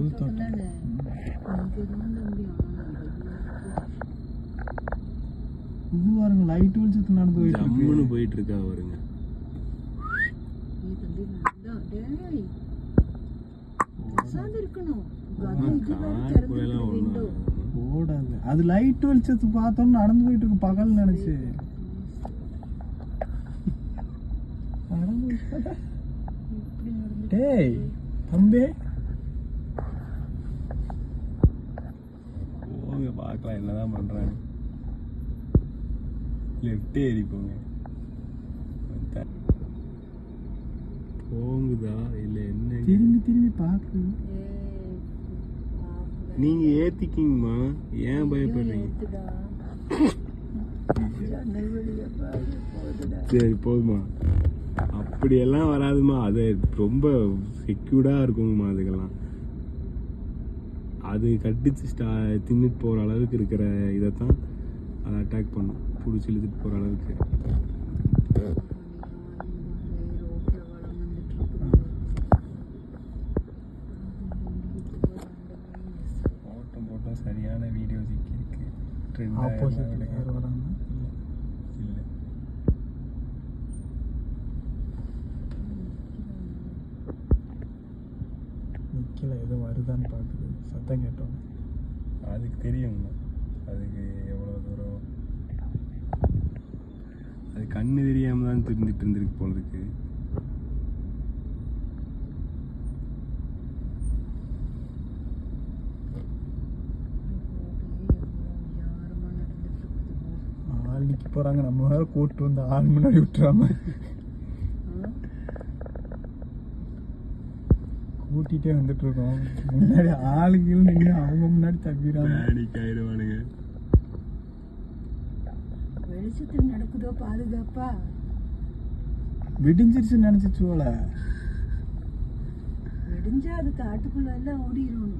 புது தோட்டம். இது பாருங்க லைட் வெளிச்சத்து நடந்து போயிட்டு இருக்கா பாருங்க. ஓடாது. அது லைட் வெளிச்சத்து பார்த்தோம் நடந்து போயிட்டு இருக்கு பகல் நினைச்சு. டேய் தம்பி போங்க பார்க்கலாம் என்னதான் பண்றாங்க. லெஃப்ட் ஏறி போங்க. போங்குதா இல்ல என்ன? திரும்பி திரும்பி பாக்கு. நீங்க ஏத்திக்கிங்கம்மா, ஏன் பயப்படுறீங்க? சரி போதுமா, அப்படியெல்லாம் வராதுமா. அது ரொம்ப செக்யூர்டா இருக்குங்கம்மா. அதுக்கெல்லாம் அது கட்டிச்சு தின்னுட்டு போற அளவுக்கு இருக்கிற இதைத்தான் அதை அட்டாக் பண்ணும், பிடிச்சி இழுத்துட்டு போற அளவுக்கு. ஓட்டம் போட்டோம், சரியான வீடியோ சிக்கி இருக்கு. ஆப்போசிட்ல யார் வராங்க? இல்ல நிக்கல, ஏதோ வருதான்னு பாக்குது, சத்தம் கேட்டோம். அதுக்கு தெரியுங்க, அதுக்கு எவ்வளோ தூரம். அது கண்ணு தெரியாம தான் தெரிஞ்சிட்டு இருந்திருக்கு போல இருக்கு. ஆள் நிக்க போறாங்க, நம்ம வேற கூட்டு வந்து ஆள் முன்னாடி விட்டுறாம கூட்டிகிட்டே வந்துட்டு இருக்கோம். முன்னாடி ஆளுகள் நின்று அவங்க முன்னாடி தப்பிடுறாங்க. ஆயிடுவானுங்க. வெளிச்சத்தில் நடக்குதோ பாதுகாப்பா. விடிஞ்சிருச்சுன்னு நினைச்சிச்சு போல. விடிஞ்சா அது காட்டுக்குள்ள எல்லாம் ஓடிடும்.